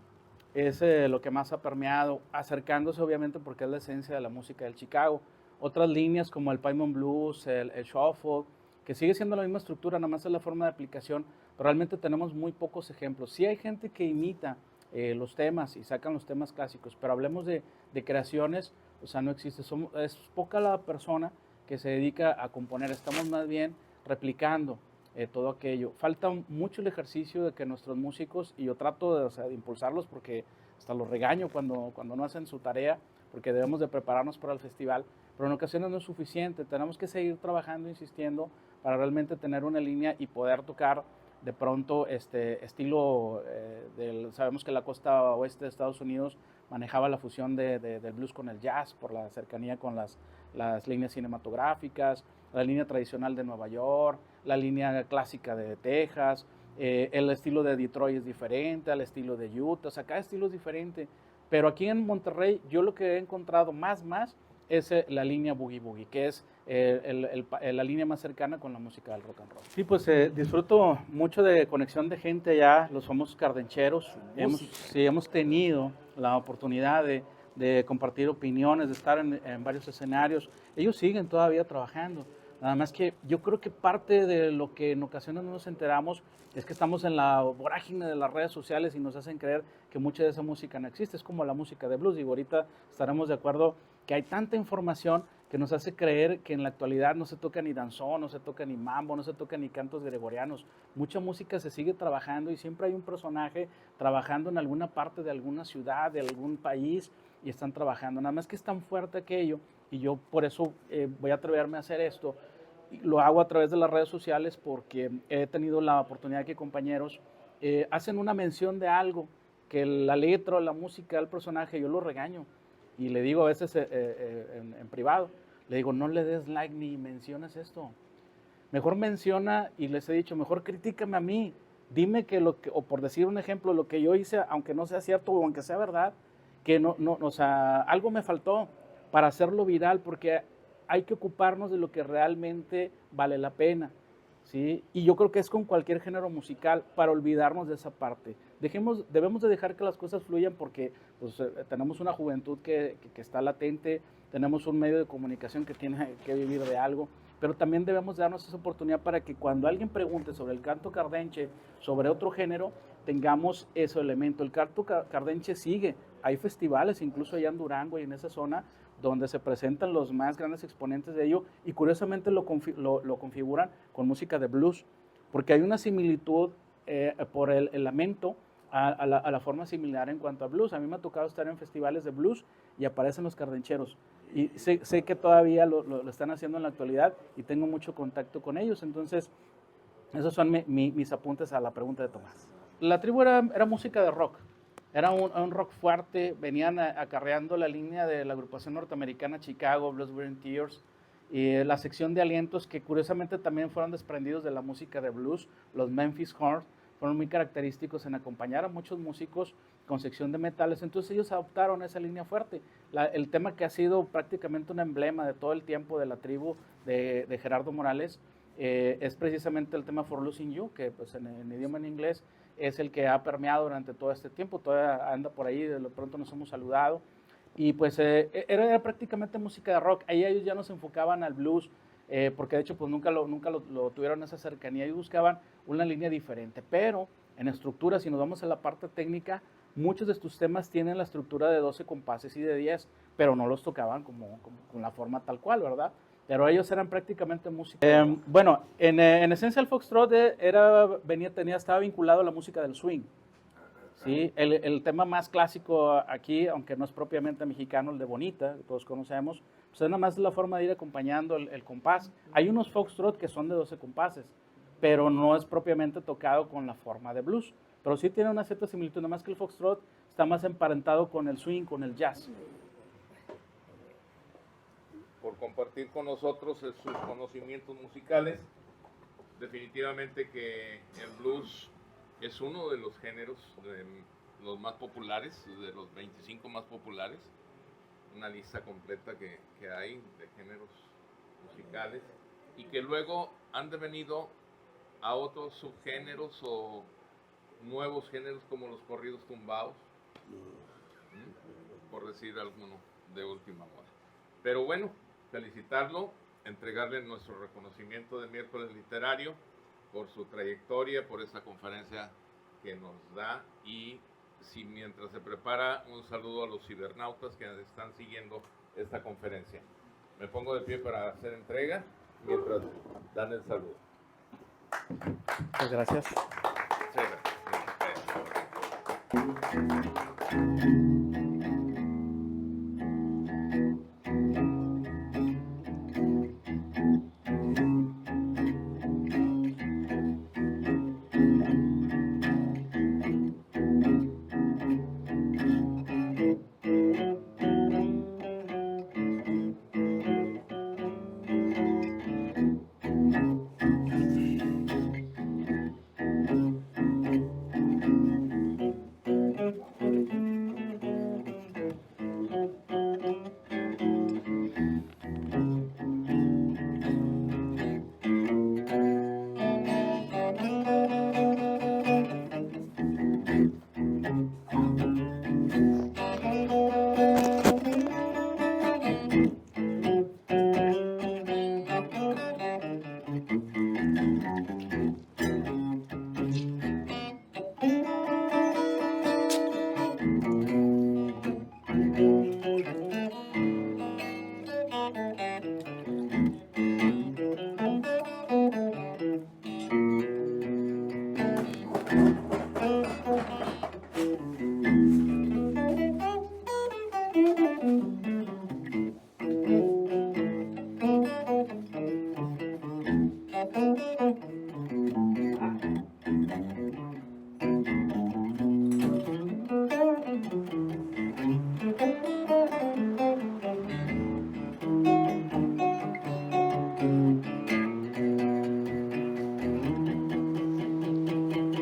es lo que más ha permeado, acercándose obviamente porque es la esencia de la música del Chicago. Otras líneas como el Python Blues, el shuffle, que sigue siendo la misma estructura, nada más es la forma de aplicación, pero realmente tenemos muy pocos ejemplos. Sí hay gente que imita los temas y sacan los temas clásicos, pero hablemos de creaciones, o sea, no existe. Es poca la persona que se dedica a componer, estamos más bien replicando todo aquello. Falta mucho el ejercicio de que nuestros músicos, y yo trato de, o sea, de impulsarlos porque hasta los regaño cuando no hacen su tarea, porque debemos de prepararnos para el festival, pero en ocasiones no es suficiente, tenemos que seguir trabajando, insistiendo, para realmente tener una línea y poder tocar de pronto estilo, sabemos que la costa oeste de Estados Unidos manejaba la fusión del blues con el jazz por la cercanía con las líneas cinematográficas, la línea tradicional de Nueva York, la línea clásica de Texas, el estilo de Detroit es diferente al estilo de Utah, o sea, cada estilo es diferente, pero aquí en Monterrey yo lo que he encontrado más es la línea Boogie Boogie, que es la línea más cercana con la música del rock and roll. Sí, pues disfruto mucho de conexión de gente allá, los famosos cardencheros. Hemos tenido la oportunidad de compartir opiniones, de estar en varios escenarios. Ellos siguen todavía trabajando. Nada más que yo creo que parte de lo que en ocasiones no nos enteramos es que estamos en la vorágine de las redes sociales y nos hacen creer que mucha de esa música no existe. Es como la música de blues. Digo, ahorita estaremos de acuerdo que hay tanta información que nos hace creer que en la actualidad no se toca ni danzón, no se toca ni mambo, no se toca ni cantos gregorianos. Mucha música se sigue trabajando y siempre hay un personaje trabajando en alguna parte de alguna ciudad, de algún país, y están trabajando. Nada más que es tan fuerte aquello, y yo por eso voy a atreverme a hacer esto. Lo hago a través de las redes sociales porque he tenido la oportunidad que compañeros hacen una mención de algo, que la letra o la música del personaje, yo lo regaño y le digo a veces en privado, le digo, no le des like ni menciones esto. Mejor menciona, y les he dicho, mejor critícame a mí. Dime o por decir un ejemplo, lo que yo hice, aunque no sea cierto o aunque sea verdad, que o sea, algo me faltó para hacerlo viral, porque hay que ocuparnos de lo que realmente vale la pena, ¿sí? Y yo creo que es con cualquier género musical, para olvidarnos de esa parte. Debemos de dejar que las cosas fluyan porque pues, tenemos una juventud que está latente, tenemos un medio de comunicación que tiene que vivir de algo, pero también debemos darnos esa oportunidad para que cuando alguien pregunte sobre el canto cardenche, sobre otro género, tengamos ese elemento. El canto cardenche sigue, hay festivales incluso allá en Durango y en esa zona donde se presentan los más grandes exponentes de ello y curiosamente lo configuran con música de blues, porque hay una similitud por el lamento a la forma similar en cuanto a blues. A mí me ha tocado estar en festivales de blues y aparecen los cardencheros. Y sé que todavía lo están haciendo en la actualidad y tengo mucho contacto con ellos. Entonces, esos son mis apuntes a la pregunta de Tomás. La tribu era música de rock. Era un rock fuerte. Venían acarreando la línea de la agrupación norteamericana Chicago, Blood, Sweat and Tears, y la sección de alientos que curiosamente también fueron desprendidos de la música de blues. Los Memphis Horns fueron muy característicos en acompañar a muchos músicos con sección de metales, entonces ellos adoptaron esa línea fuerte. El tema que ha sido prácticamente un emblema de todo el tiempo de la tribu de Gerardo Morales es precisamente el tema For Losing You, que pues, en idioma en inglés es el que ha permeado durante todo este tiempo, todavía anda por ahí, de pronto nos hemos saludado, y pues era prácticamente música de rock. Ahí ellos ya no se enfocaban al blues, porque de hecho pues nunca lo tuvieron esa cercanía, y buscaban una línea diferente, pero en estructura, si nos vamos a la parte técnica, muchos de estos temas tienen la estructura de 12 compases y de 10, pero no los tocaban con la forma tal cual, ¿verdad? Pero ellos eran prácticamente música. Bueno, en esencia el foxtrot estaba vinculado a la música del swing. ¿Sí? El tema más clásico aquí, aunque no es propiamente mexicano, el de Bonita, que todos conocemos, pues es nada más la forma de ir acompañando el compás. Hay unos foxtrot que son de 12 compases, pero no es propiamente tocado con la forma de blues. Pero sí tiene una cierta similitud, nada más que el foxtrot está más emparentado con el swing, con el jazz. Por compartir con nosotros sus conocimientos musicales. Definitivamente que el blues es uno de los géneros los más populares, de los 25 más populares. Una lista completa que hay de géneros musicales y que luego han devenido a otros subgéneros o nuevos géneros como los corridos tumbados, por decir alguno de última moda. Pero bueno, felicitarlo, entregarle nuestro reconocimiento de miércoles literario por su trayectoria, por esta conferencia que nos da, y si mientras se prepara, un saludo a los cibernautas que están siguiendo esta conferencia. Me pongo de pie para hacer entrega mientras dan el saludo. Muchas gracias. Sí,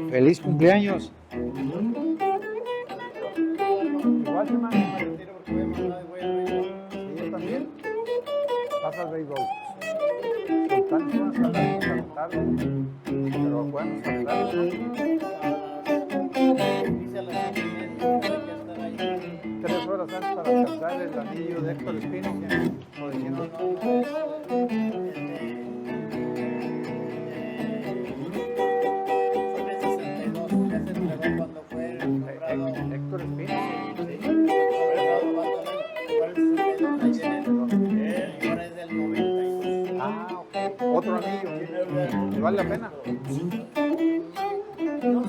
Feliz cumpleaños. Igual, hermano, me retiro porque voy a mandar de Sí, yo también. Vas al béisbol. Total, no vas a hablar hasta la tarde, pero bueno, hasta la tarde. Dice a las 7:30, hay que estar ahí. 3 horas antes para alcanzar el anillo de Héctor Espino, que o de quién no. Fue en el 62, ya se entregó cuando fue nombrado. Héctor Espino. Ahora es del 92. Ah, ok. Otro anillo. ¿Le vale la pena? No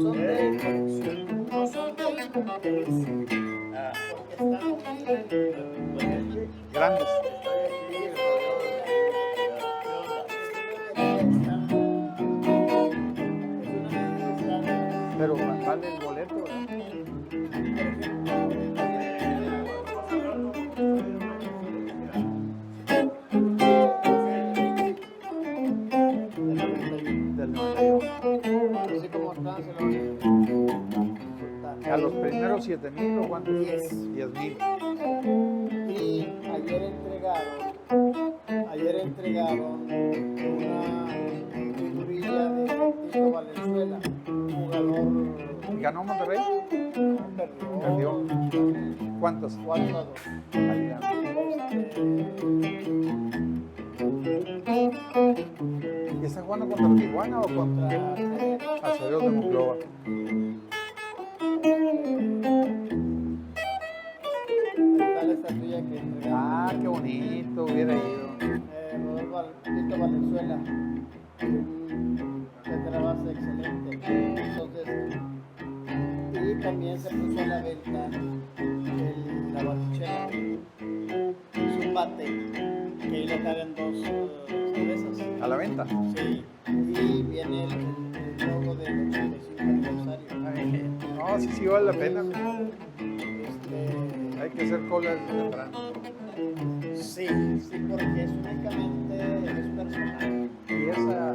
son de colección, no son de colección. Porque Grandes. Pero vale el boleto, ¿verdad? Del 91. así como están, se lo van A los primeros 7,000 o cuántos? 10. 10,000. Y ayer entregaron una figurilla de Tito Valenzuela, un jugador. ¿Ganó Monterrey? Perdió. ¿Cuántos? 4-2. Ahí ya. ¿Y está jugando contra Tijuana o contra Acereros de Monclova? Está la estatuilla que entregaron. Ah, qué bonito, hubiera ido. Tito Valenzuela, tercera base excelente. Entonces, y también se puso a la venta la batichela. Es un bate que ahí le caben 2 cervezas. ¿A la venta? Sí, y viene el logo del 85 aniversario. No, sí vale la pena. Este, Hay que hacer cola desde temprano. sí, porque es únicamente es personal. Y esa...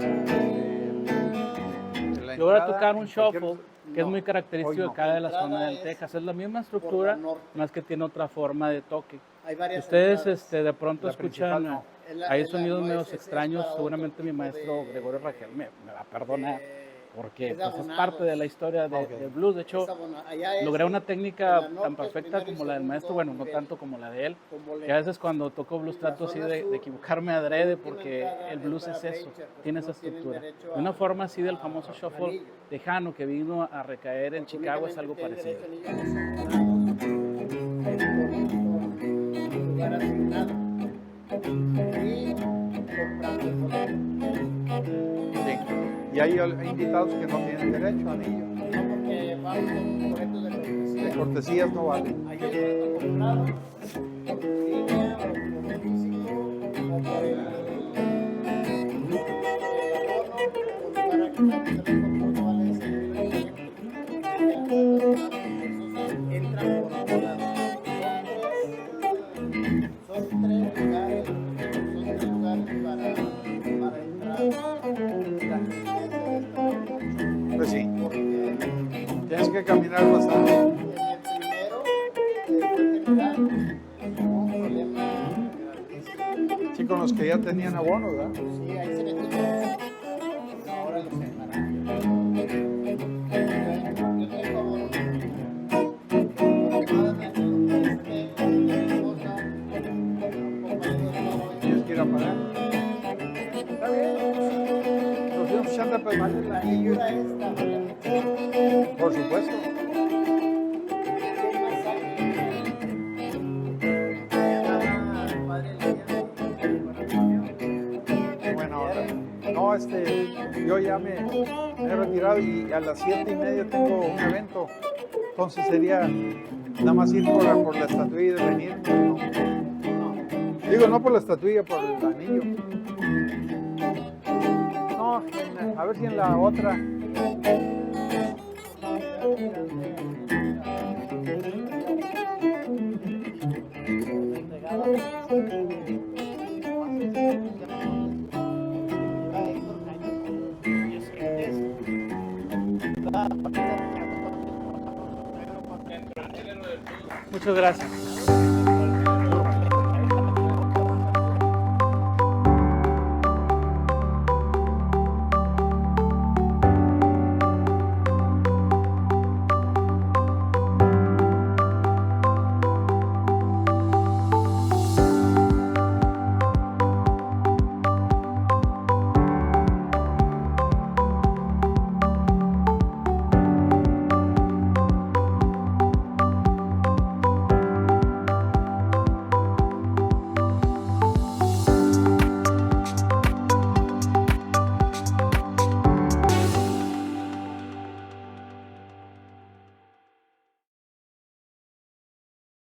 Yo voy a tocar un shuffle que es No, muy característico hoy no. de cada de la La zona entrada del es Texas. Es la misma por estructura, la norte. más que tiene otra forma de toque. Hay varias Ustedes entradas. de pronto La escuchan, principal no. Es la- hay es la- sonidos no, medios es extraños, para seguramente otro mi tipo maestro de- Gregorio Rangel me va a perdonar. porque Es pues, es abonado. parte de la historia Ok. del blues. De hecho, Allá es logré una técnica en la tan norte, perfecta primero y como la del maestro, segundo bueno, no nivel. tanto como la de él, como le- que a veces cuando toco blues la trato así zona de sur, equivocarme adrede última porque entrada el es blues para es eso, Bleacher, porque tiene no esa tienen estructura. derecho De una a- forma así del a famoso shuffle anillo. tejano que vino a recaer en Porque Chicago es únicamente algo tienen parecido. derecho a anillo los abonados, con lugar asignado y comprando el boleto. Sí. Y hay invitados que no tienen derecho a anillo. No, porque vamos con boletos de cortesía. De cortesías no vale. Hay un boleto comprado por línea o por físico o por el abono o lugar a que no vale ese boleto. Esos entran por abonados. Son tres lugares para entrar. La gente Pues sí, porque tienes que caminar bastante. en el primero, fue general, hubo un problema grandísimo. Sí, con los que ya tenían abono, ¿verdad? Sí, ahí se metió todos. Ahora los separan. Yo tengo abono. Afortunadamente, mi esposa, compañero de trabajo, Tienes que ir a pagar. Está bien. 280 pesos vale el la anillo. figura esta, vale mucho. Por supuesto. ¿Quién más sabe? Estaba el padre Elías. Buena onda. No, yo ya me he retirado y a las 7:30 tengo un evento. Entonces sería nada más ir por la estatuilla y venir. No. Digo, no por la estatuilla, por el anillo. No, a ver si en la otra. Muchas gracias.